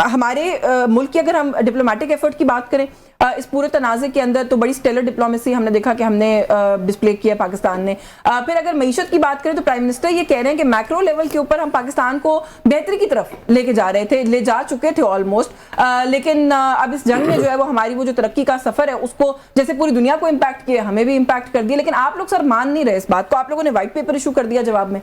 ہمارے ملک کی اگر ہم ڈپلومیٹک ایفرٹ کی بات کریں اس پورے تنازع کے اندر تو بڑی سٹیلر ڈپلومیسی ہم نے دیکھا کہ ہم نے ڈسپلے کیا پاکستان نے. پھر اگر معیشت کی بات کریں تو پرائم منسٹر یہ کہہ رہے ہیں کہ میکرو لیول کے اوپر ہم پاکستان کو بہتری کی طرف لے کے جا رہے تھے, لے جا چکے تھے آلموسٹ, لیکن اب اس جنگ میں جو ہے وہ ہماری وہ جو ترقی کا سفر ہے اس کو جیسے پوری دنیا کو امپیکٹ کیا, ہمیں بھی امپیکٹ کر دیا. لیکن آپ لوگ سر مان نہیں رہے اس بات کو, آپ لوگوں نے وائٹ پیپر ایشو کر دیا جواب میں.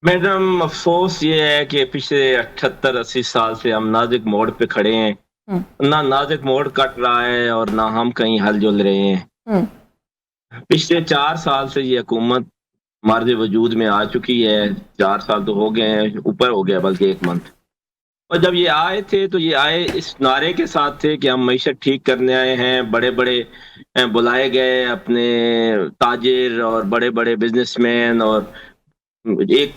میڈم افسوس یہ ہے کہ پچھلے 78-80 سال سے ہم نازک موڑ پہ کھڑے ہیں, نہ نازک موڑ کٹ رہا ہے اور نہ ہم کہیں ہل جل رہے ہیں. پچھلے 4 سال سے یہ حکومت مرد وجود میں آ چکی ہے, 4 سال تو ہو گئے ہیں, اوپر ہو گیا بلکہ 1 منتھ. اور جب یہ آئے تھے تو یہ آئے اس نعرے کے ساتھ تھے کہ ہم معیشت ٹھیک کرنے آئے ہیں. بڑے بڑے بلائے گئے اپنے تاجر اور بڑے بڑے بزنس مین, اور ایک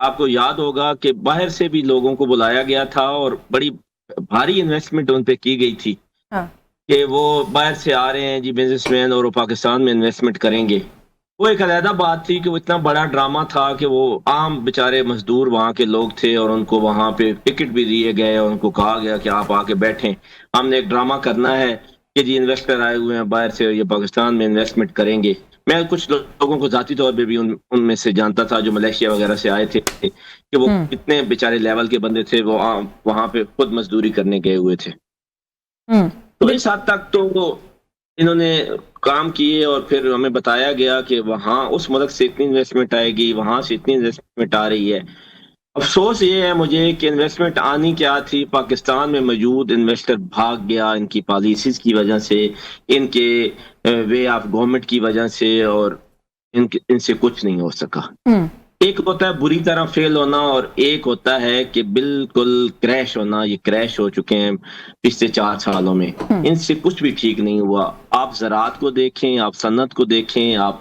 آپ کو یاد ہوگا کہ باہر سے بھی لوگوں کو بلایا گیا تھا اور بڑی بھاری انویسٹمنٹ ان پہ کی گئی تھی کہ وہ باہر سے آ رہے ہیں جی بزنس مین اور وہ پاکستان میں انویسٹمنٹ کریں گے. وہ ایک علیحدہ بات تھی کہ وہ اتنا بڑا ڈرامہ تھا کہ وہ عام بیچارے مزدور وہاں کے لوگ تھے اور ان کو وہاں پہ ٹکٹ بھی دیے گئے اور ان کو کہا گیا کہ آپ آ کے بیٹھیں, ہم نے ایک ڈرامہ کرنا ہے کہ جی انویسٹر آئے ہوئے ہیں باہر سے, یہ پاکستان میں انویسٹمنٹ کریں گے. میں کچھ لوگوں کو ذاتی طور پہ بھی ان میں سے جانتا تھا جو ملیشیا وغیرہ سے آئے تھے کہ وہ کتنے بیچارے لیول کے بندے تھے, وہ وہاں پہ خود مزدوری کرنے گئے ہوئے تھے. تو اس حد تک تو وہ انہوں نے کام کیے اور پھر ہمیں بتایا گیا کہ وہاں اس ملک سے اتنی انویسٹمنٹ آئے گی, وہاں سے اتنی انویسٹمنٹ آ رہی ہے. افسوس یہ ہے مجھے کہ انویسٹمنٹ آنی کیا تھی, پاکستان میں موجود انویسٹر بھاگ گیا ان کی پالیسیز کی وجہ سے, ان کے وے آف گورنمنٹ کی وجہ سے, اور ان سے کچھ نہیں ہو سکا. ایک ہوتا ہے بری طرح فیل ہونا اور ایک ہوتا ہے کہ بالکل کریش ہونا. یہ کریش ہو چکے ہیں پچھلے 4 سالوں میں, ان سے کچھ بھی ٹھیک نہیں ہوا. آپ زراعت کو دیکھیں, آپ صنعت کو دیکھیں, آپ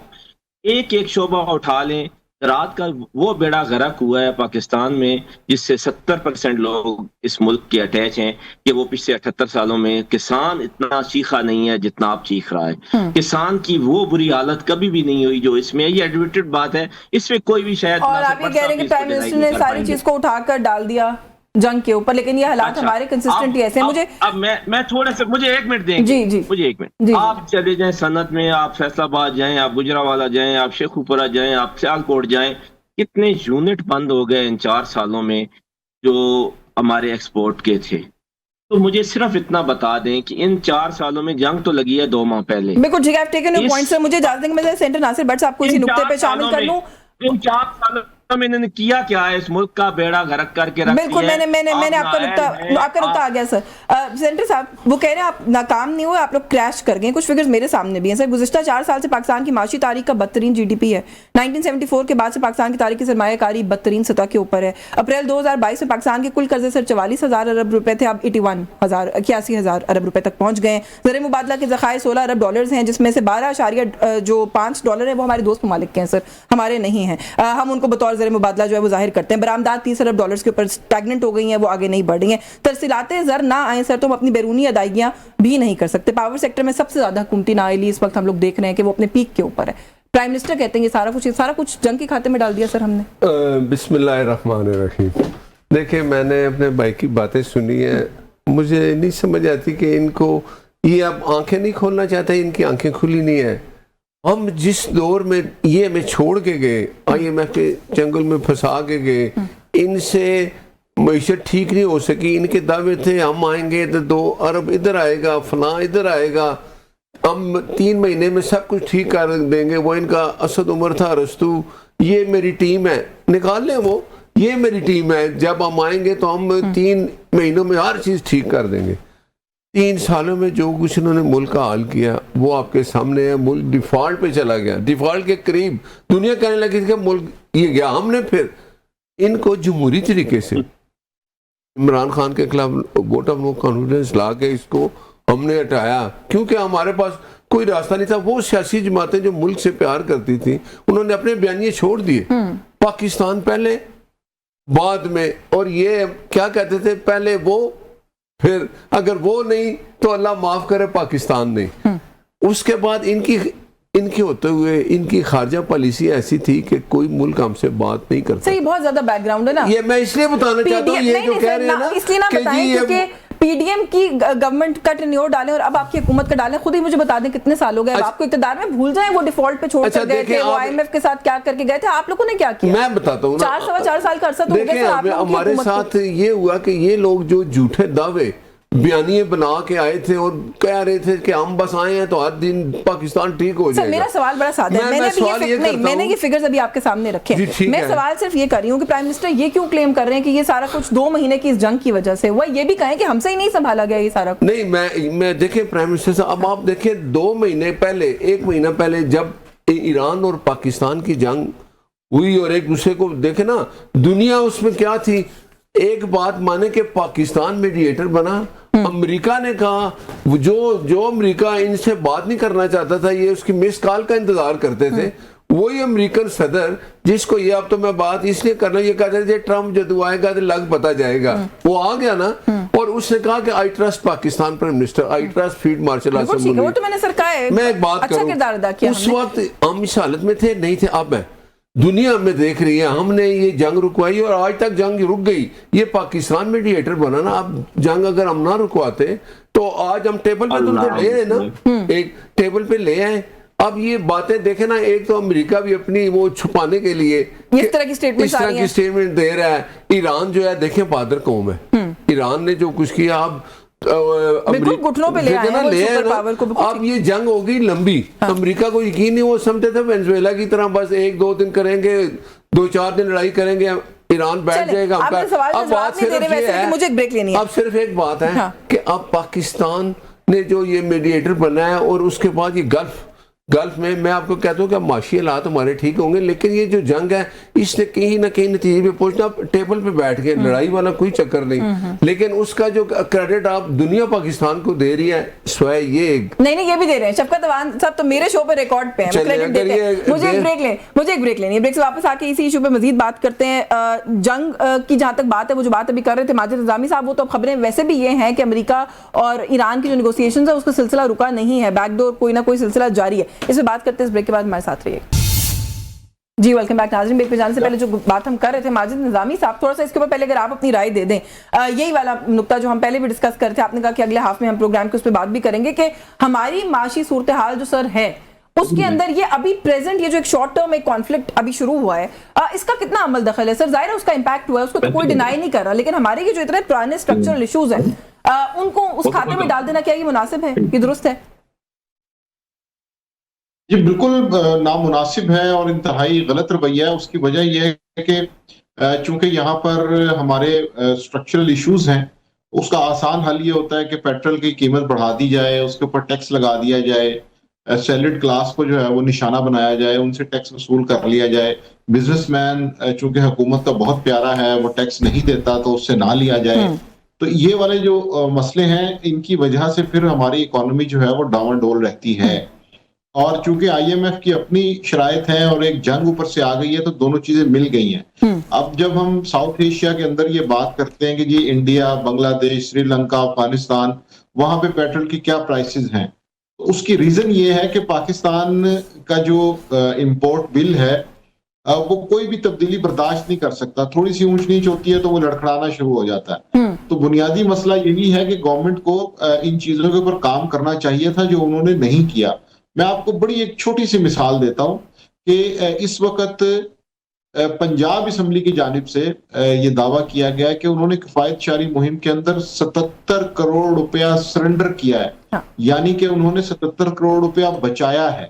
ایک ایک شعبہ اٹھا لیں. زراعت کا وہ بیڑا غرق ہوا ہے پاکستان میں جس سے 70% لوگ اس ملک کے اٹیچ ہیں کہ وہ پچھلے 78 سالوں میں کسان اتنا چیخا نہیں ہے جتنا آپ چیخ رہا ہے. کسان کی وہ بری حالت کبھی بھی نہیں ہوئی جو اس میں. یہ ایڈمیٹڈ بات ہے, اس میں کوئی بھی شاید. اور آپ یہ کہہ رہے ہیں کہ پرائم منسٹر نے ساری چیز کو اٹھا کر ڈال دیا جنگ کے اوپر, لیکن یہ حالات ہمارے کنسسٹنٹلی ایسے ہیں. اب میں تھوڑا سا, مجھے 1 منٹ دیں گے, مجھے 1 منٹ. آپ چلے جائیں صنعت میں, آپ فیصل آباد جائیں, آپ گجرانوالہ جائیں, آپ شیخوپورہ جائیں, آپ سیالکوٹ جائیں, کتنے یونٹ بند ہو گئے ان 4 سالوں میں جو ہمارے ایکسپورٹ کے تھے. تو مجھے صرف اتنا بتا دیں کہ ان 4 سالوں میں جنگ تو لگی ہے 2 ماہ پہلے. بالکل ٹھیک ہے, آپ ٹیکن یور پوائنٹ سر. مجھے اجازت دیں کہ میں سینٹر ناصر بٹ صاحب کو اسی نقطے پہ شامل کر لوں. ان 4 سالوں میں انہوں نے کیا کیا ہے, اس ملک کا بیڑا غرق کر کے رکھ دیا. بالکل میں نے آپ کا نقطہ آ گیا سر. سینٹر صاحب وہ کہہ رہے ہیں آپ ناکام نہیں ہوئے, آپ لوگ کریش کر گئے. کچھ فگرز میرے سامنے بھی ہیں سر. گزشتہ 4 سال سے پاکستان کی معاشی تاریخ کا بدترین جی ڈی پی ہے. 1974 کے بعد سے پاکستان کی تاریخی سرمایہ کاری بدترین سطح کے اوپر ہے. اپریل 2022 میں پاکستان کے کل قرضے سر 44,000 ارب روپے تھے, اب 81,000 ارب روپے تک پہنچ گئے ہیں. زر مبادلہ کے ذخائر 16 ارب ڈالرز ہیں, جس میں سے 12.5 ڈالر ہیں وہ ہمارے دوست ممالک کے ہیں سر, ہمارے نہیں ہیں. ہم ان کو بطور زر مبادلہ جو ہے وہ ظاہر کرتے ہیں. برآمدات 30 ارب ڈالرز کے اوپر اسٹیگننٹ ہو گئی ہیں, وہ آگے نہیں بڑھ رہی ہیں. ترسیلات زر نہ آئیں سر تو ہم اپنی بیرونی ادائیگیاں بھی نہیں کر سکتے. پاور سیکٹر میں سب سے زیادہ حکومتی نااہلی اس وقت ہم لوگ دیکھ رہے ہیں کہ وہ اپنے پیک کے اوپر ہے. پرائم منسٹر کہتے ہیں یہ سارا کچھ جنگ کے کھاتے میں ڈال دیا سر ہم نے. بسم اللہ الرحمن الرحیم. دیکھیں میں نے اپنے بھائی کی باتیں سنی ہیں, مجھے نہیں سمجھ آتی کہ ان کو یہ اب آنکھیں نہیں کھولنا چاہتے, ان کی آنکھیں کھلی نہیں ہیں. ہم جس دور میں یہ ہمیں چھوڑ کے گئے, IMF کے جنگل میں پھنسا کے گئے, ان سے معیشت ٹھیک نہیں ہو سکی. ان کے دعوے تھے ہم آئیں گے تو 2 ارب ادھر آئے گا, فلاں ادھر آئے گا, ہم 3 مہینے میں سب کچھ ٹھیک کر دیں گے. وہ ان کا اسد عمر تھا رستو, یہ میری ٹیم ہے, نکال لیں وہ, یہ میری ٹیم ہے, جب ہم آئیں گے تو ہم 3 مہینوں میں ہر چیز ٹھیک کر دیں گے. 3 سالوں میں جو کچھ انہوں نے ملک کا حال کیا وہ آپ کے سامنے ہے. ملک ڈیفالٹ پہ چلا گیا, ڈیفالٹ کے قریب. دنیا کہنے لگی کہ ملک یہ گیا. ہم نے پھر ان کو جمہوری طریقے سے عمران خان کے خلاف ووٹ آف نو کانفیڈنس لا کے اس کو ہم نے ہٹایا, کیونکہ ہمارے پاس کوئی راستہ نہیں تھا. وہ سیاسی جماعتیں جو ملک سے پیار کرتی تھیں انہوں نے اپنے بیانیے چھوڑ دیے. پاکستان پہلے بعد میں, اور یہ کیا کہتے تھے, پہلے وہ پھر اگر وہ نہیں تو اللہ معاف کرے پاکستان نہیں. اس کے بعد ان کی ان کے ہوتے ہوئے ان کی خارجہ پالیسی ایسی تھی کہ کوئی ملک ہم سے بات نہیں کرتا. سر یہ بہت زیادہ بیک گراؤنڈ ہے نا, یہ میں اس لیے بتانا چاہتا ہوں, یہ جو کہہ رہے ہیں نا اس لیے نہ بتائیں کیونکہ پی ڈی ایم کی گورنمنٹ کا ٹینیور ڈالیں اور اب آپ کی حکومت کا ڈالیں, خود ہی مجھے بتا دیں کتنے سال ہو گئے آپ کو اقتدار میں, بھول جائیں وہ ڈیفالٹ پہ چھوڑ کر گئے تھے, وہ آئی ایم ایف کے ساتھ کیا کر کے گئے تھے, آپ لوگوں نے کیا کیا؟ میں بتاتا ہوں 4 سال کا عرصہ تو ہو گیا سر آپ لوگوں کی ہمارے ساتھ یہ ہوا کہ یہ لوگ جو جھوٹے دعوے بیانیے بنا کے آئے تھے اور کہہ رہے تھے کہ ہم بس آئے ہیں تو ہر دن پاکستان ٹھیک ہو جائے گا. میرا سوال بڑا سادہ ہے, میں نے یہ فگرز ابھی آپ کے سامنے رکھے ہیں, میں سوال صرف یہ کر رہی ہوں کہ پرائم منسٹر یہ کیوں کلیم کر رہے ہیں کہ یہ سارا کچھ 2 مہینے کی اس جنگ کی وجہ سے ہوا, یہ بھی کہیں کہ ہم سے ہی نہیں سنبھالا گیا یہ سارا کچھ. نہیں میں دیکھیں پرائم منسٹر صاحب, اب آپ دیکھیں 2 مہینے پہلے 1 مہینہ پہلے جب ایران اور پاکستان کی جنگ ہوئی اور ایک دوسرے کو دیکھیں نا, دنیا اس میں کیا تھی, ایک بات مانے کہ پاکستان میڈیٹر بنا, امریکہ نے کہا جو امریکہ ان سے بات نہیں کرنا چاہتا تھا, یہ اس کی مس کال کا انتظار کرتے تھے, وہی امریکن صدر جس کو یہ اب تو میں بات اس لیے کرنا, یہ کہتے تھے ٹرمپ جدو آئے گا تو لگ پتا جائے گا, وہ آ گیا نا, اور اس نے کہا کہ I trust Pakistan prime minister, I trust field marshal assembly. میں ایک بات کروں, اس وقت ہم اس حالت میں تھے نہیں تھے, اب ہے دنیا میں دیکھ رہی ہے, ہم نے یہ جنگ رکوائی اور آج تک جنگ رک گئی, یہ پاکستان میڈیٹر بنا نا, اب جنگ اگر ہم نہ رکواتے تو آج ہم ٹیبل پہ تم کو لے آئے نا, ایک ٹیبل پہ لے آئے. اب یہ باتیں دیکھیں نا, ایک تو امریکہ بھی اپنی وہ چھپانے کے لیے اس طرح کی سٹیٹمنٹ دے رہا ہے, ایران جو ہے دیکھیں بہادر قوم ہے, ایران نے جو کچھ کیا اب اب یہ جنگ ہوگی لمبی, امریکہ کو یقین نہیں, وہ سمجھتے تھے وینزویلا کی طرح بس 1-2 دن کریں گے, 2-4 دن لڑائی کریں گے, ایران بیٹھ جائے گا. اب بات صرف یہ ہے, اب صرف ایک بات ہے کہ اب پاکستان نے جو یہ میڈیٹر بنا ہے اور اس کے بعد یہ گلف میں آپ کو کہتا ہوں کہ معاشی حالات ہمارے ٹھیک ہوں گے, لیکن یہ جو جنگ ہے اس نے کہیں نہ کہیں نتیجے پہ پہنچنا, ٹیبل پہ بیٹھ کے لڑائی والا کوئی چکر نہیں, لیکن اس کا جو کریڈٹ آپ دنیا پاکستان کو دے رہی ہے سوائے یہ نہیں یہ بھی دے رہے ہیں. شفقت اوان صاحب تو میرے شو پہ ریکارڈ پہ ہیں, مجھے ایک بریک لینی ہے, بریک سے واپس آ کے اسی ایشو پہ مزید بات کرتے ہیں. جنگ کی جہاں تک بات ہے, وہ جو بات ابھی کر رہے تھے ماجد نظامی صاحب, وہ تو خبریں ویسے بھی یہ ہیں کہ امریکہ اور ایران کی جو نیگوسیشنز ہے اس کا سلسلہ رکا نہیں ہے, بیک ڈور کوئی نہ کوئی سلسلہ جاری ہے. اس پہ بات کرتے ہیں, اس بریک کے بعد ہمارے ساتھ رہیے. جی ویلکم بیک ناظرین. بریک پہ جانے سے پہلے جو بات ہم کر رہے تھے ماجد نظامی صاحب, تھوڑا سا اس کے اوپر پہلے اگر آپ اپنی رائے دے دیں, یہی والا نقطہ جو ہم پہلے بھی ڈسکس کر رہے تھے, آپ نے کہا کہ اگلے ہاف میں ہم پروگرام کے اس پہ بات بھی کریں گے کہ ہماری معاشی صورتحال جو سر ہے اس کے اندر یہ ابھی پریزنٹ یہ جو ایک شارٹ ٹرم ایک کانفلکٹ ابھی شروع ہوا ہے, اس کا کتنا عمل دخل ہے سر؟ ظاہر ہے اس کا امپیکٹ ہوا ہے, اس کو تو کوئی ڈینائی نہیں کر رہا, لیکن ہمارے یہ جو اتنے پرانے اسٹرکچرل ایشوز ہیں ان کو اس کھاتے میں ڈال دینا کیا یہ مناسب ہے, یہ درست ہے؟ جی بالکل نامناسب ہے اور انتہائی غلط رویہ ہے. اس کی وجہ یہ ہے کہ چونکہ یہاں پر ہمارے اسٹرکچرل ایشوز ہیں, اس کا آسان حل یہ ہوتا ہے کہ پیٹرول کی قیمت بڑھا دی جائے, اس کے اوپر ٹیکس لگا دیا جائے, سیلڈ کلاس کو جو ہے وہ نشانہ بنایا جائے, ان سے ٹیکس وصول کر لیا جائے. بزنس مین چونکہ حکومت کا بہت پیارا ہے, وہ ٹیکس نہیں دیتا تو اس سے نہ لیا جائے. تو یہ والے جو مسئلے ہیں ان کی وجہ سے پھر ہماری اکانومی جو ہے وہ ڈاون ڈول رہتی ہے. اور چونکہ آئی ایم ایف کی اپنی شرائط ہیں اور ایک جنگ اوپر سے آ گئی ہے تو دونوں چیزیں مل گئی ہیں. اب جب ہم ساؤتھ ایشیا کے اندر یہ بات کرتے ہیں کہ جی انڈیا, بنگلہ دیش, سری لنکا, افغانستان, وہاں پہ پیٹرول کی کیا پرائسز ہیں, اس کی ریزن یہ ہے کہ پاکستان کا جو امپورٹ بل ہے وہ کوئی بھی تبدیلی برداشت نہیں کر سکتا. تھوڑی سی اونچ نیچ ہوتی ہے تو وہ لڑکھڑانا شروع ہو جاتا ہے. تو بنیادی مسئلہ یہی ہے کہ گورنمنٹ کو ان چیزوں کے اوپر کام کرنا چاہیے تھا جو انہوں نے نہیں کیا. میں آپ کو بڑی ایک چھوٹی سی مثال دیتا ہوں کہ اس وقت پنجاب اسمبلی کی جانب سے یہ دعویٰ کیا گیا ہے کہ انہوں نے کفایت شاری مہم کے اندر 77 کروڑ روپیہ سرنڈر کیا ہے, یعنی کہ انہوں نے 77 کروڑ روپیہ بچایا ہے.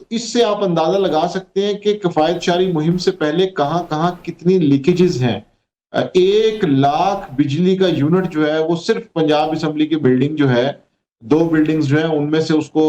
اس سے آپ اندازہ لگا سکتے ہیں کہ کفایت شاری مہم سے پہلے کہاں کہاں کتنی لیکیجز ہیں. 1 لاکھ بجلی کا یونٹ جو ہے وہ صرف پنجاب اسمبلی کی بلڈنگ جو ہے, 2 بلڈنگز جو ہیں ان میں سے اس کو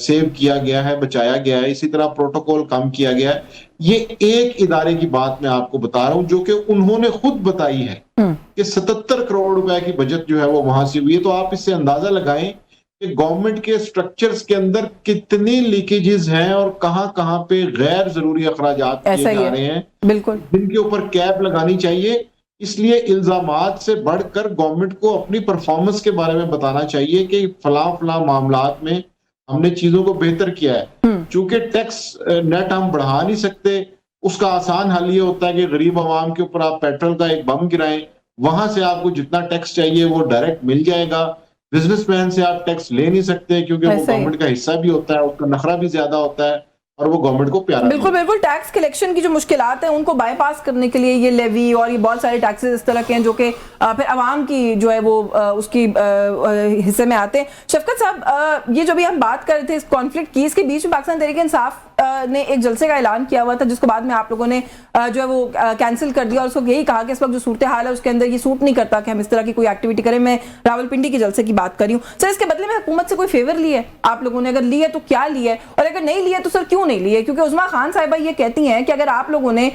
سیو کیا گیا ہے, بچایا گیا ہے. اسی طرح پروٹوکول کام کیا گیا ہے. یہ ایک ادارے کی بات میں آپ کو بتا رہا ہوں جو کہ انہوں نے خود بتائی ہے کہ 77 کروڑ روپے کی بجٹ جو ہے وہ وہاں سے ہوئی ہے. تو آپ اس سے اندازہ لگائیں کہ گورنمنٹ کے سٹرکچرز کے اندر کتنی لیکیجز ہیں اور کہاں کہاں پہ غیر ضروری اخراجات کیے جا رہے ہیں, بالکل جن کے اوپر کیپ لگانی چاہیے. اس لیے الزامات سے بڑھ کر گورنمنٹ کو اپنی پرفارمنس کے بارے میں بتانا چاہیے کہ فلاں معاملات میں ہم نے چیزوں کو بہتر کیا ہے. چونکہ ٹیکس نیٹ ہم بڑھا نہیں سکتے، اس کا آسان حل یہ ہوتا ہے کہ غریب عوام کے اوپر آپ پیٹرول کا ایک بم گرائیں، وہاں سے آپ کو جتنا ٹیکس چاہیے وہ ڈائریکٹ مل جائے گا. بزنس مین سے آپ ٹیکس لے نہیں سکتے کیونکہ وہ گورنمنٹ کا حصہ بھی ہوتا ہے، اس کا نخرہ بھی زیادہ ہوتا ہے اور وہ گورنمنٹ کو پیارا. بالکل بالکل. ٹیکس کلیکشن کی جو مشکلات ہیں ان کو بائی پاس کرنے کے لیے یہ لیوی اور یہ بہت سارے ٹیکسز اس طرح کے ہیں جو کہ پھر عوام کی جو ہے وہ اس کی حصے میں آتے ہیں. شفقت صاحب، یہ جو بھی ہم بات کر رہے تھے اس کانفلکٹ کی، اس کے بیچ میں پاکستان تحریک انصاف نے ایک جلسے کا اعلان کیا ہوا تھا جس کو بعد میں آپ لوگوں نے جو ہے وہ کینسل کر دیا، اور اس وقت یہی کہا کہ اس وقت جو صورتحال ہے اس کے اندر یہ سوٹ نہیں کرتا کہ ہم اس طرح کی کوئی ایکٹیویٹی کریں. میں راولپنڈی کے جلسے کی بات کر رہی ہوں. سر اس کے بدلے میں حکومت سے کوئی فیور لی ہے آپ لوگوں نے؟ اگر لی ہے تو کیا لی ہے، اور اگر نہیں لی ہے تو سر کیوں نہیں لی ہے؟ کیونکہ عظمیٰ خان صاحبہ یہ کہتی ہیں کہ اگر آپ لوگوں نے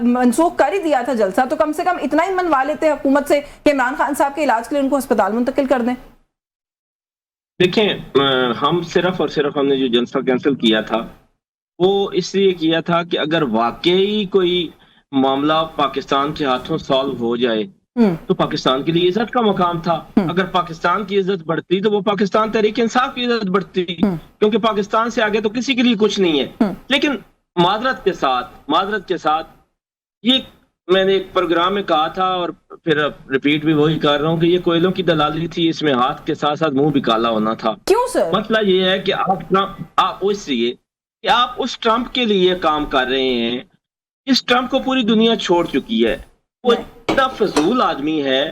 منسوخ کر ہی دیا تھا جلسہ تو کم سے کم اتنا ہی منوا لیتے حکومت سے کہ عمران خان صاحب کے علاج کے لیے ان کو ہسپتال منتقل کر دیں. دیکھیں، ہم صرف اور صرف ہم نے جو جلسہ کینسل کیا تھا وہ اس لیے کیا تھا کہ اگر واقعی کوئی معاملہ پاکستان کے ہاتھوں سالو ہو جائے تو پاکستان کے لیے عزت کا مقام تھا. اگر پاکستان کی عزت بڑھتی تو وہ پاکستان تحریک انصاف کی عزت بڑھتی، کیونکہ پاکستان سے آگے تو کسی کے لیے کچھ نہیں ہے. لیکن معذرت کے ساتھ یہ میں نے ایک پروگرام میں کہا تھا اور پھر ریپیٹ بھی وہی کر رہا ہوں کہ یہ کوئلوں کی دلالی تھی، اس میں ہاتھ کے ساتھ ساتھ منہ بھی کالا ہونا تھا. کیوں سر؟ مسئلہ یہ ہے کہ آپ اس ٹرمپ کے لیے کام کر رہے ہیں، اس ٹرمپ کو پوری دنیا چھوڑ چکی ہے. وہ اتنا فضول آدمی ہے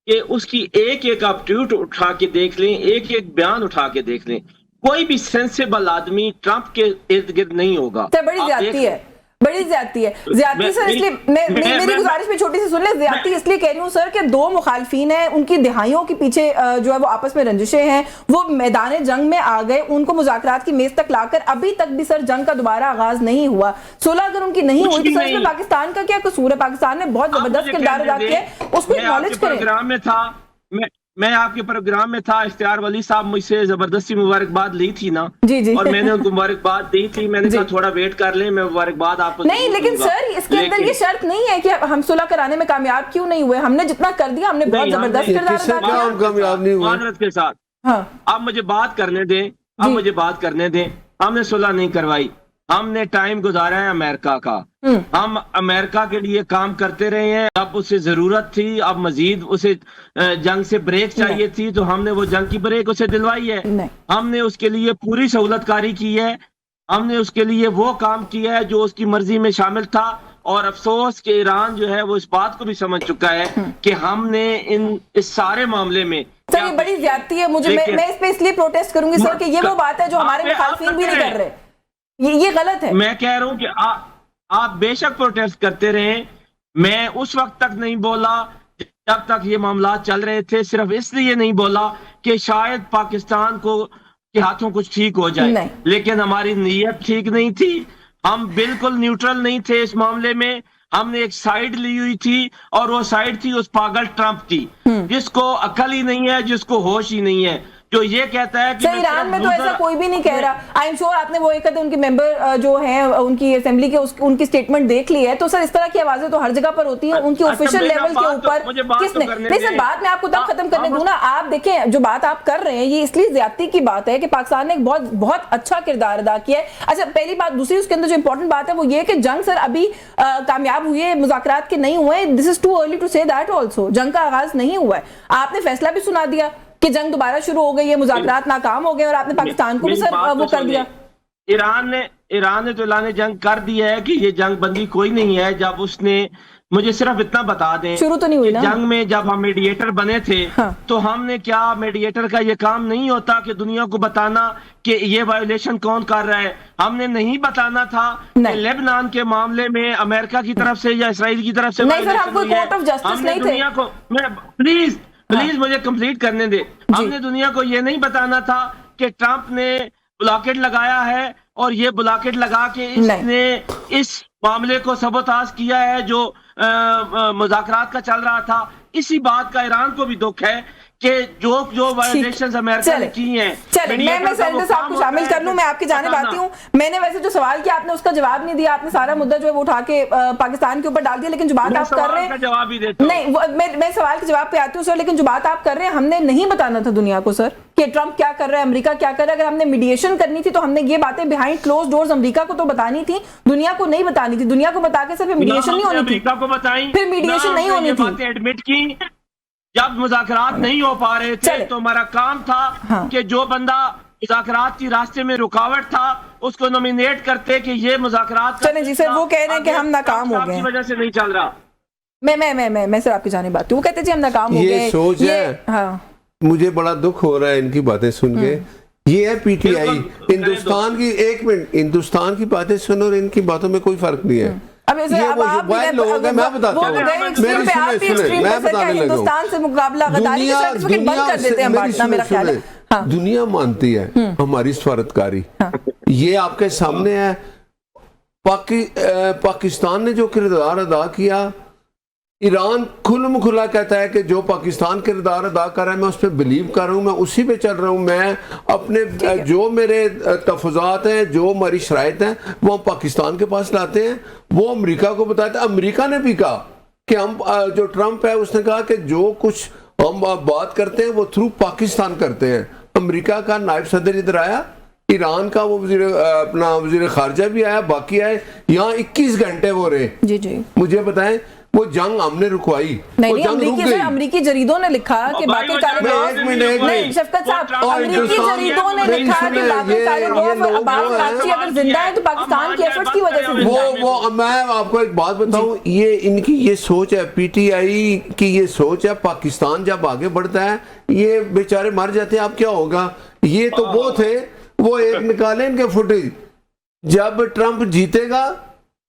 کہ اس کی ایک ایک آپ ٹویٹ اٹھا کے دیکھ لیں، ایک ایک بیان اٹھا کے دیکھ لیں، کوئی بھی سینسیبل آدمی ٹرمپ کے ارد گرد نہیں ہوگا. بڑی زیادتی ہے، بڑی زیادتی ہے. زیادتی سر اس لیے میری گزارش میں چھوٹی سی سن لیں، زیادتی اس لیے کہہ رہی ہوں سر کہ دو مخالفین ہیں، ان کی دہائیوں کے پیچھے جو ہے وہ آپس میں رنجشیں ہیں، وہ میدان جنگ میں آ گئے، ان کو مذاکرات کی میز تک لا کر ابھی تک بھی سر جنگ کا دوبارہ آغاز نہیں ہوا. صلح اگر ان کی نہیں ہوئی تو سر اس میں پاکستان کا کیا قصور ہے؟ پاکستان نے بہت زبردست کردار ادا کیا ہے، اس کو اکنالج کریں. میں آپ کے پروگرام میں تھا، اختیار ولی صاحب مجھ سے زبردستی مبارکباد لی تھی نا، جی اور میں نے ان کو مبارکباد دی تھی. میں نے کہا تھوڑا ویٹ کر لیں، میں مبارکباد آپ کو نہیں. لیکن سر اس کے اندر یہ شرط نہیں ہے کہ ہم صلح کرانے میں کامیاب کیوں نہیں ہوئے. ہم نے جتنا کر دیا، ہم نے بہت زبردست کردار ادا کیا. معذرت کے ساتھ آپ مجھے بات کرنے دیں. ہم نے صلح نہیں کروائی، ہم نے ٹائم گزارا ہے امریکہ کا. ہم امریکہ کے لیے کام کرتے رہے ہیں. اب اسے ضرورت تھی، اب مزید اسے جنگ سے بریک چاہیے تھی تو ہم نے وہ جنگ کی بریک اسے دلوائی ہے. ہم نے اس کے لیے پوری سہولت کاری کی ہے، ہم نے اس کے لیے وہ کام کیا ہے جو اس کی مرضی میں شامل تھا. اور افسوس کہ ایران جو ہے وہ اس بات کو بھی سمجھ چکا ہے کہ ہم نے اس سارے معاملے میں سر یہ بڑی زیادتی ہے. میں اس پہ اس لیے پروٹیسٹ کروں گی سر کہ یہ وہ بات ہے جو ہمارے مخالفین بھی نہیں کر رہے. یہ غلط ہے. میں کہہ رہا ہوں کہ آپ بے شک پروٹیسٹ کرتے رہیں. میں اس وقت تک نہیں بولا جب تک یہ معاملات چل رہے تھے، صرف اس لیے نہیں بولا کہ شاید پاکستان کے ہاتھوں کچھ ٹھیک ہو جائے. لیکن ہماری نیت ٹھیک نہیں تھی، ہم بالکل نیوٹرل نہیں تھے اس معاملے میں. ہم نے ایک سائیڈ لی ہوئی تھی اور وہ سائیڈ تھی اس پاگل ٹرمپ کی، جس کو عقل ہی نہیں ہے، جس کو ہوش ہی نہیں ہے، جو یہ کہتا ہے کہ ایران میں تو ایسا کوئی بھی نہیں کہہ رہا. آئی ایم شور آپ نے وہ ایک ان کے ممبر جو ہیں ان کی اسمبلی کے ان کی سٹیٹمنٹ دیکھ لی ہے. تو سر اس طرح کی آوازیں تو ہر جگہ پر ہوتی ہیں، ان کی آفیشیل لیول کے اوپر کس نے نہیں. سر بات میں آپ کو تب ختم کرنے دوں نا. آپ دیکھیں جو بات آپ کر رہے ہیں یہ اس لیے زیادتی کی بات ہے کہ پاکستان نے ایک بہت اچھا کردار ادا کیا ہے. اچھا پہلی بات. دوسری اس کے اندر جو امپورٹنٹ بات ہے وہ یہ کہ جنگ سر ابھی کامیاب ہوئی ہے، مذاکرات کے نہیں ہوئے. دس از ٹو ارلی ٹو سے دیٹ آلسو. جنگ کا آغاز نہیں ہوا ہے. آپ نے فیصلہ بھی سنا دیا کہ جنگ دوبارہ شروع ہو گئی ہے، مذاکرات ناکام ہو گئے، اور آپ نے پاکستان کو بھی سر وہ کر دیا. ایران نے تو اعلان جنگ کر دیا ہے کہ یہ جنگ بندی کوئی نہیں ہے. جب اس نے مجھے صرف اتنا بتا دیں، شروع تو نہیں ہوئی نا جنگ میں جب ہم میڈیٹر بنے تھے تو ہم نے کیا میڈیٹر کا یہ کام نہیں ہوتا کہ دنیا کو بتانا کہ یہ وائلیشن کون کر رہا ہے. ہم نے نہیں بتانا تھا کہ لیبنان کے معاملے میں امریکہ کی طرف سے یا اسرائیل کی طرف سے نہیں سر. ہم کوئی کورٹ آف جسٹس نہیں تھے. پلیز مجھے کمپلیٹ کرنے دے. ہم نے دنیا کو یہ نہیں بتانا تھا کہ ٹرمپ نے بلاکیڈ لگایا ہے اور یہ بلاکیڈ لگا کے اس نے اس معاملے کو سبوتاژ کیا ہے جو مذاکرات کا چل رہا تھا. اسی بات کا ایران کو بھی دکھ ہے کہ جو وائلیشنز امریکہ نے کی ہیں. چلے میں سینٹر صاحب کو شامل کر لوں, میں آپ کی جانب آتی ہوں. میں نے ویسے جو سوال کیا آپ نے اس کا جواب نہیں دیا, آپ نے سارا مدعا جو ہے وہ اٹھا کے پاکستان کے اوپر ڈال دیا, لیکن جو بات آپ کر رہے ہیں نہیں, میں سوال کے جواب پہ آتی ہوں سر, لیکن جو بات آپ کر رہے ہیں ہم نے نہیں بتانا تھا دنیا کو سر کہ ٹرمپ کیا کر رہا ہے, امریکہ کیا کر رہا ہے. اگر ہم نے میڈیشن کرنی تھی تو ہم نے یہ باتیں بیہائنڈ کلوز ڈورز امریکہ کو تو بتانی تھی, دنیا کو نہیں بتانی تھی. دنیا کو بتا کے صرف میڈیشن نہیں ہونی تھی, پھر میڈیشن نہیں ہونی تھی. ایڈمٹ کی جب مذاکرات نہیں ہو پا رہے تھے تو ہمارا کام تھا کہ جو بندہ مذاکرات کی راستے میں رکاوٹ تھا اس کو نومینیٹ کرتے کہ یہ مذاکرات. چلیں جی سر, وہ کہہ رہے ہیں کہ ہم ناکام ہو گئے کی وجہ سے نہیں چل رہا. میں سر آپ کی جانب بات ہوں, وہ کہتے ہیں جی ہم ناکام ہو گئے. یہ سوچ ہے, مجھے بڑا دکھ ہو رہا ہے ان کی باتیں سن کے. یہ ہے پی ٹی آئی, ہندوستان کی, ایک منٹ, ہندوستان کی باتیں سنو اور ان کی باتوں میں کوئی فرق نہیں ہے. میں بتاتا ہوں, میں بتانے لگا ہوں. دنیا مانتی ہے ہماری سفارتکاری, یہ آپ کے سامنے ہے. پاکستان نے جو کردار ادا کیا, ایران کھلم کھلا کہتا ہے کہ جو پاکستان کردار ادا کر رہا ہے میں اس پہ بلیو کر رہا ہوں, میں اسی پہ چل رہا ہوں. میں اپنے جو میرے تفضات ہیں, جو ہماری شرائط ہیں, وہ ہم پاکستان کے پاس لاتے ہیں, وہ امریکہ کو بتاتے ہیں. امریکہ نے بھی کہا کہ ہم, جو ٹرمپ ہے اس نے کہا کہ جو کچھ ہم بات کرتے ہیں وہ تھرو پاکستان کرتے ہیں. امریکہ کا نائب صدر ادھر آیا, ایران کا وہ وزیر خارجہ بھی آیا, باقی آئے, یہاں 21 گھنٹے وہ رہے. جی مجھے بتائیں وہ جنگ ہم نے رکوائی, وہ جنگ رک گئی. امریکی جریدوں نے لکھا کہ باقی شفقت صاحب, امریکی جریدوں نے لکھا کہ باقی اگر زندہ ہے تو پاکستان کی ایفرٹس کی وجہ سے وہ میں آپ کو ایک بات بتاؤں, یہ ان کی یہ سوچ ہے, پی ٹی آئی کی یہ سوچ ہے. پاکستان جب آگے بڑھتا ہے یہ بیچارے مر جاتے ہیں, اب کیا ہوگا. یہ تو وہ تھے, وہ ایک نکالیں ان کے فوٹیج, جب ٹرمپ جیتے گا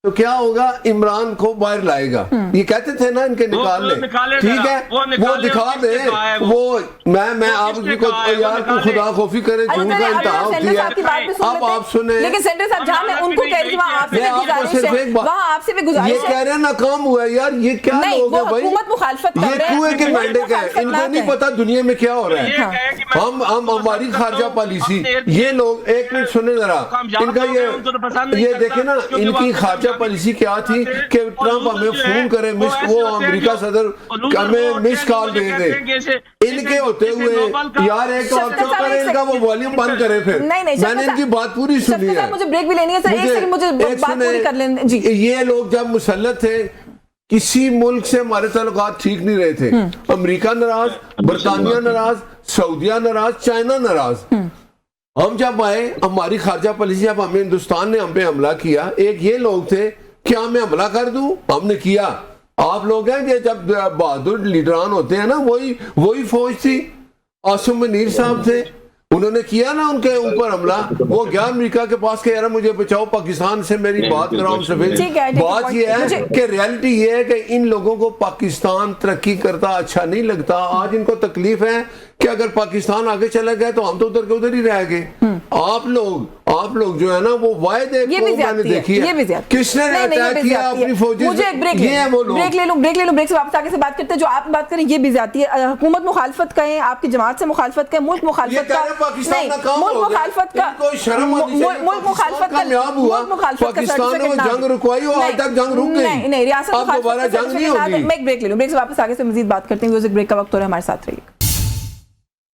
تو کیا ہوگا, عمران کو باہر لائے گا. یہ کہتے تھے نا ان کے نکال لیں, ٹھیک ہے, وہ دکھا دیں. وہ میں آپ کو یار کو خدا خوفی کرے, جھوٹ کا انتہا ہوتی ہے. اب آپ سنیں, لیکن سینٹر صاحب جہاں میں ان کو کہہ رہی ہوں وہاں آپ سے بھی گزارش ہے, یہ کہہ رہے ہیں ناکام ہوا ہے. یار یہ کیا لوگ ہیں بھائی, حکومت مخالفت کر رہے ہیں, یہ کوئے کے مینڈک ہے, ان کو نہیں پتا دنیا میں کیا ہو رہا ہے. ہم ہماری خارجہ پالیسی, یہ لوگ ایک منٹ سنیں ذرا, ان کا یہ دیکھیں نا, ان کی خارجہ پالیسی کیا تھی کہ ٹرمپ ہمیں فون کرے, وہ امریکہ صدر ہمیں مس کال دے دے. ان کے ہوتے ہوئے یار ایک اور چپ کرے, ان کا وہ والیوم بند کرے. پھر میں نے ان کی بات پوری سنی ہے, مجھے بریک بھی لینی ہے سر, ایک سیکنڈ مجھے بات پوری کر لیں. جی, یہ لوگ جب مسلط تھے کسی ملک سے ہمارے تعلقات ٹھیک نہیں رہے تھے. امریکہ ناراض, برطانیہ ناراض, سعودیہ ناراض, چائنا ناراض. ہم جب آئے, ہماری خارجہ پالیسی, اب ہمیں ہندوستان نے ہم پہ حملہ کیا, ایک یہ لوگ تھے کیا میں حملہ کر دوں, ہم نے کیا. آپ لوگ ہیں کہ جب بہادر لیڈران ہوتے ہیں نا, وہی فوج تھی. عاصم منیر صاحب تھے, انہوں نے کیا نا ان کے اوپر حملہ. وہ گیا امریکہ کے پاس کہ یار مجھے بچاؤ, پاکستان سے میری بات کراؤ سے. بات یہ ہے کہ ریالٹی یہ ہے کہ ان لوگوں کو پاکستان ترقی کرتا اچھا نہیں لگتا. آج ان کو تکلیف ہے کہ اگر پاکستان آگے چلا گیا تو ہم تو ادھر کے ادھر ہی رہ گئے. آپ لوگ جو ہے نا وہ واحد میں نے دیکھی ہے کس نے اٹیک کیا اپنی فوجی. مجھے ایک بریک لے لوں, بریک سے واپس آگے سے بات کرتے ہیں. جو آپ بات کریں یہ بھی زیادتی ہے. حکومت مخالفت کہیں, آپ کی جماعت سے مخالفت کہیں, ملک مخالفت کا پاکستان نہیں, ملک مخالفت کا کوئی شرم ملک مخالفت کامیاب ہوا. پاکستان نے وہ جنگ رکوائی, اور آج تک جنگ رک گئی. نہیں, ریاست اب دوبارہ جنگ نہیں ہوگی. میں ایک بریک لے لوں, بریک سے واپس آگے سے مزید بات کرتے ہیں. میوزک بریک کا وقت ہو رہا ہے, ہمارے ساتھ رہیے.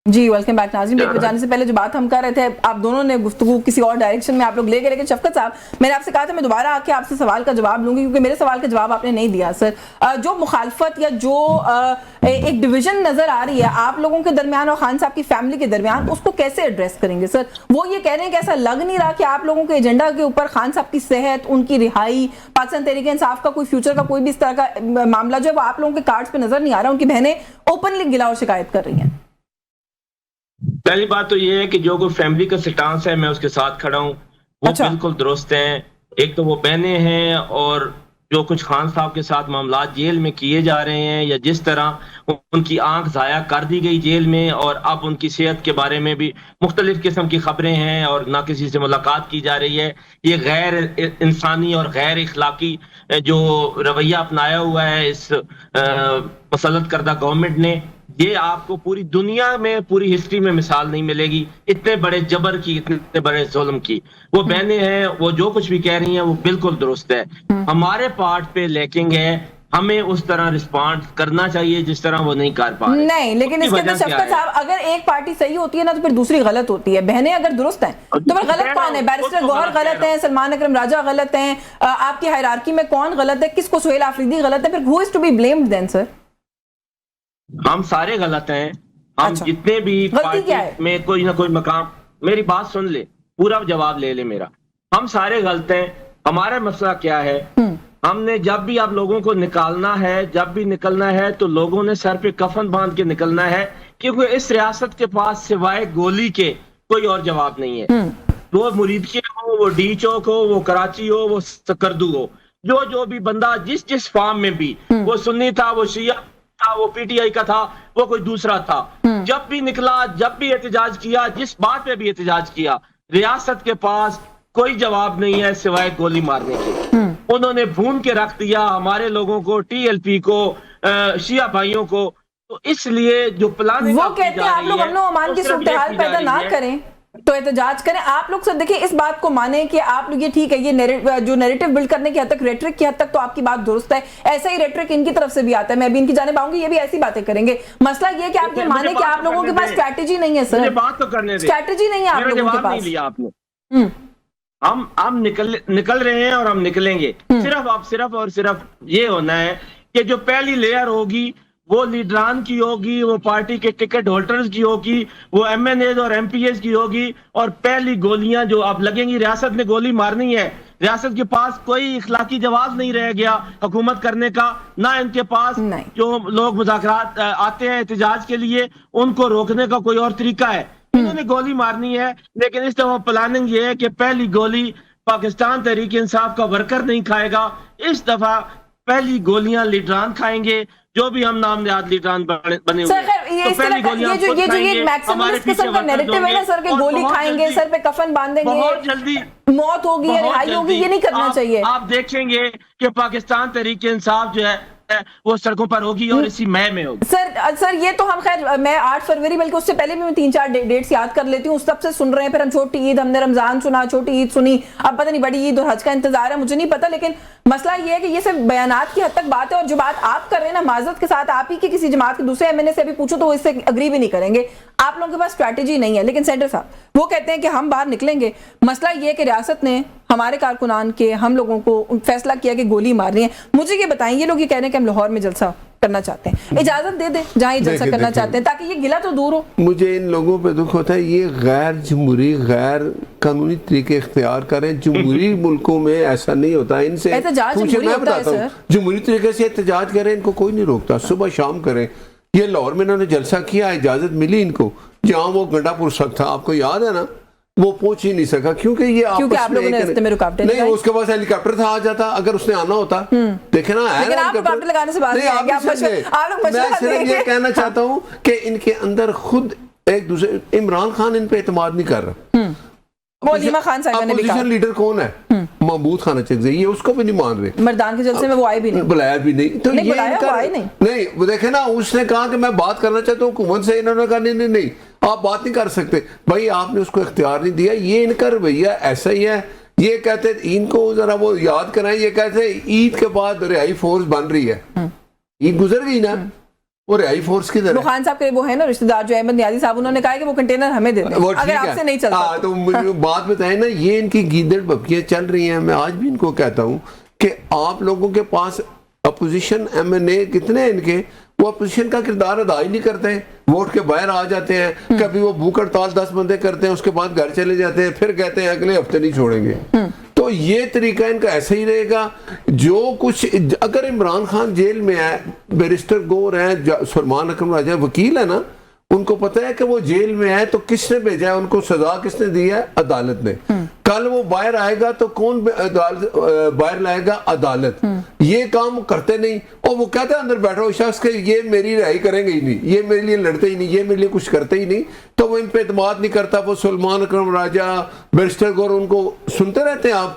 جی ویلکم بیک ناظرین. بریک پہ جانے سے پہلے جو بات ہم کر رہے تھے, آپ دونوں نے گفتگو کسی اور ڈائریکشن میں آپ لوگ لے گئے, لیکن شفقت صاحب میں نے آپ سے کہا تھا میں دوبارہ آ کے آپ سے سوال کا جواب لوں گی, کیونکہ میرے سوال کا جواب آپ نے نہیں دیا. سر, جو مخالفت یا جو ایک ڈویژن نظر آ رہی ہے آپ لوگوں کے درمیان اور خان صاحب کی فیملی کے درمیان, اس کو کیسے ایڈریس کریں گے سر؟ وہ یہ کہہ رہے ہیں کہ ایسا لگ نہیں رہا کہ آپ لوگوں کے ایجنڈا کے اوپر خان صاحب کی صحت, ان کی رہائی, پاکستان تحریک انصاف کا کوئی فیوچر کا کوئی بھی اس طرح کا معاملہ جو ہے وہ آپ لوگوں کے کارڈز پہ نظر نہیں آ رہا. ان کی بہنیں اوپنلی گلا اور شکایت کر رہی ہیں. پہلی بات تو یہ ہے کہ جو کوئی فیملی کا سٹانس ہے میں اس کے ساتھ کھڑا ہوں, وہ بالکل درست ہیں. ایک تو وہ بہنیں ہیں, اور جو کچھ خان صاحب کے ساتھ معاملات جیل میں کیے جا رہے ہیں, یا جس طرح ان کی آنکھ ضائع کر دی گئی جیل میں, اور اب ان کی صحت کے بارے میں بھی مختلف قسم کی خبریں ہیں, اور نہ کسی سے ملاقات کی جا رہی ہے. یہ غیر انسانی اور غیر اخلاقی جو رویہ اپنایا ہوا ہے اس مسلط کردہ گورنمنٹ نے, یہ آپ کو پوری دنیا میں پوری ہسٹری میں مثال نہیں ملے گی اتنے بڑے جبر کی، اتنے بڑے ظلم کی. وہ بہنیں ہیں، وہ جو کچھ بھی کہہ رہی ہیں وہ بالکل درست ہے. ہمارے پارٹ پہ لیکنگ ہے، ہمیں اس طرح رسپانڈ کرنا چاہیے جس طرح وہ نہیں کر پا رہے. نہیں، لیکن اس کے اندر شفقت صاحب اگر ایک پارٹی صحیح ہوتی ہے نا تو پھر دوسری غلط ہوتی ہے. بہنیں اگر درست ہیں تو پھر غلط کون ہے؟ بیرسٹر گوہر غلط ہیں، سلمان اکرم راجہ غلط ہیں، آپ کی ہائرارکی میں کون غلط ہے؟ کس کو سہیل آفریدی غلط ہے؟ پھر who is to be blamed then sir؟ ہم سارے غلط ہیں. ہم جتنے بھی پارٹی میں کوئی نہ کوئی مقام، میری بات سن لے، پورا جواب لے لے میرا. ہم سارے غلط ہیں. ہمارا مسئلہ کیا ہے؟ ہم نے جب بھی آپ لوگوں کو نکالنا ہے، جب بھی نکلنا ہے تو لوگوں نے سر پہ کفن باندھ کے نکلنا ہے، کیونکہ اس ریاست کے پاس سوائے گولی کے کوئی اور جواب نہیں ہے. وہ مریدکے ہو، وہ ڈی چوک ہو، وہ کراچی ہو، وہ سکردو ہو، جو بھی بندہ جس فارم میں بھی، وہ سنی تھا، وہ شیعہ تھا، وہ پی ٹی آئی کا تھا، وہ کوئی دوسرا تھا، جب بھی نکلا، جب بھی احتجاج کیا، جس بات پہ بھی احتجاج کیا، ریاست کے پاس کوئی جواب نہیں ہے سوائے گولی مارنے کے. انہوں نے بھون کے رکھ دیا ہمارے لوگوں کو، ٹی ایل پی کو، شیعہ بھائیوں کو. تو اس لیے جو پلاننگ وہ کہتے ہیں آپ لوگ امن و امان کی صورتحال پیدا نہ کریں تو احتجاج کریں. آپ لوگ سر دیکھیں اس بات کو مانیں کہ آپ لوگ یہ ٹھیک ہے، یہ جو نیریٹو بلڈ کرنے کی حد تک، ریٹرک کی حد تک تو آپ کی بات درست ہے. ایسا ہی ریٹرک ان کی طرف سے بھی آتا ہے. میں بھی ان کی جانب آؤں گی، یہ بھی ایسی باتیں کریں گے. مسئلہ یہ ہے کہ آپ یہ مانیں کہ آپ لوگوں کے پاس اسٹریٹجی نہیں ہے سر. بات تو کرنے دیں. اسٹریٹجی نہیں ہے آپ لوگوں کے پاس. آپ نے ہم نکل رہے ہیں اور ہم نکلیں گے. صرف اور صرف یہ ہونا ہے کہ جو پہلی لیئر ہوگی وہ لیڈران کی ہوگی، وہ پارٹی کے ٹکٹ ہولڈرز کی ہوگی، وہ ایم این ایز اور ایم پی ایز کی ہوگی. اور پہلی گولیاں جو اب لگیں گی، ریاست نے گولی مارنی ہے. ریاست کے پاس کوئی اخلاقی جواز نہیں رہ گیا حکومت کرنے کا، نہ ان کے پاس جو لوگ مذاکرات آتے ہیں احتجاج کے لیے ان کو روکنے کا کوئی اور طریقہ ہے. انہوں نے گولی مارنی ہے، لیکن اس دفعہ پلاننگ یہ ہے کہ پہلی گولی پاکستان تحریک انصاف کا ورکر نہیں کھائے گا. اس دفعہ پہلی گولیاں لیڈران کھائیں گے، جو بھی ہم نام نہاد لیڈران بنے ہوئے ہیں. تو پہلی گولیاں خود کھائیں گے. ہمارے پیچھے ورکر ہوں گے سر کہ گولی کھائیں گے، سر پہ کفن باندھیں گے، بہت جلدی موت ہوگی یا رہائی ہوگی. یہ نہیں کرنا چاہیے. آپ دیکھیں گے کہ پاکستان تحریک انصاف جو ہے وہ سڑکوں پر ہوگی اور اسی مئی میں ہوگی. سر یہ تو ہم خیر میں 8 فروری بلکہ اس سے پہلے بھی میں 3-4 ڈیٹس یاد کر لیتی ہوں. اس سب سے سن رہے ہیں، پھر ہم چھوٹی عید، ہم نے رمضان سنا، چھوٹی عید سنی، اب پتہ نہیں بڑی عید اور حج کا انتظار ہے، مجھے نہیں پتا. لیکن مسئلہ یہ ہے کہ یہ صرف بیانات کی حد تک بات ہے، اور جو بات آپ کر رہے ہیں نا معذرت کے ساتھ، آپ ہی کی کسی جماعت کے دوسرے ایم این اے سے بھی پوچھو تو وہ اس سے اگری بھی نہیں کریں گے. آپ لوگوں کے پاس اسٹریٹجی نہیں ہے. لیکن سینٹر صاحب وہ کہتے ہیں کہ ہم باہر نکلیں گے. مسئلہ یہ ہے کہ ریاست نے ہمارے کارکنان کے، ہم لوگوں کو فیصلہ کیا کہ گولی مارنی ہے. مجھے یہ بتائیں، یہ لوگ یہ کہہ رہے ہیں کہ ہم لاہور میں جلسہ کرنا چاہتے ہیں، اجازت دے دیں جہاں یہ جلسہ کرنا چاہتے ہیں تاکہ یہ گلہ تو دور ہو. مجھے ان لوگوں پہ دکھ ہوتا ہے، یہ غیر جمہوری، غیر قانونی طریقے اختیار کریں. جمہوری ملکوں میں ایسا نہیں ہوتا. ان سے پوچھیں، میں بتاتا ہوں، جمہوری طریقے سے احتجاج کریں، ان کو کوئی نہیں روکتا. صبح شام کریں. یہ لاہور میں انہوں نے جلسہ کیا، اجازت ملی ان کو، جہاں وہ گنڈا پور سک تھا، آپ کو یاد ہے نا، وہ پہنچ ہی نہیں سکا کیونکہ یہ آپ لوگوں نے راستے میں رکاوٹیں نہیں. اس کے پاس ہیلی کاپٹر تھا، آ جاتا اگر اس نے آنا ہوتا. دیکھیں نا، میں صرف یہ کہنا چاہتا ہوں کہ ان کے اندر خود ایک دوسرے، عمران خان ان پہ اعتماد نہیں کر رہا. اپوزیشن لیڈر کون ہے؟ محمود خان اچکزئی، یہ اس کو بھی نہیں مان رہے. مردان کے جلسے میں وہ آئے بھی نہیں، بلایا بھی نہیں. تو یہ نہیں، وہ دیکھیں نا، اس نے کہا کہ میں بات کرنا چاہتا ہوں حکومت سے. انہوں نے کہا نہیں آپ بات نہیں کر سکتے. بھائی آپ نے اس کو اختیار نہیں دیا. یہ ان کا رویہ ایسا ہی ہے. یہ کہتے ان کو ذرا وہ یاد کرائیں، یہ کہتے عید کے بعد رہائی فورس بن رہی ہے. عید گزر گئی نا، وہ رہائی فورس کی طرح. خان صاحب کے وہ ہے نا رشتہ دار جو احمد نیازی صاحب، انہوں نے کہا کہ وہ کنٹینر ہمیں دے دیں اگر آپ سے نہیں چلتا. تو مجھے بات بتائیں نا، یہ ان کی گیدڑ بکیاں چل رہی ہیں. میں آج بھی ان کو کہتا ہوں کہ آپ لوگوں کے پاس اپوزیشن ایم این اے کتنے ہیں ان کے، وہ اپوزیشن کا کردار ادا ہی نہیں کرتے. ووٹ کے باہر آ جاتے ہیں. کبھی وہ بھوک ہڑتال 10 بندے کرتے ہیں، اس کے بعد گھر چلے جاتے ہیں، پھر کہتے ہیں اگلے ہفتے نہیں چھوڑیں گے. تو یہ طریقہ ان کا ایسا ہی رہے گا. جو کچھ اگر عمران خان جیل میں ہے، بیرسٹر گور ہیں، سلمان اکرم راجہ وکیل ہے نا، ان کو پتہ ہے کہ وہ جیل میں ہے تو کس نے بھیجا ہے ان کو، سزا کس نے دی ہے؟ عدالت نے. کل وہ باہر آئے گا تو کون باہر لائے گا؟ عدالت. یہ کام کرتے نہیں، اور وہ کہتے ہیں اندر بیٹھا ہو شخص کہ یہ میری رہائی کریں گے ہی نہیں، یہ میرے لیے لڑتے ہی نہیں، یہ میرے لیے کچھ کرتے ہی نہیں. تو وہ ان پہ اعتماد نہیں کرتا. وہ سلمان اکرم راجہ، بیرسٹر گور، ان کو سنتے رہتے ہیں آپ.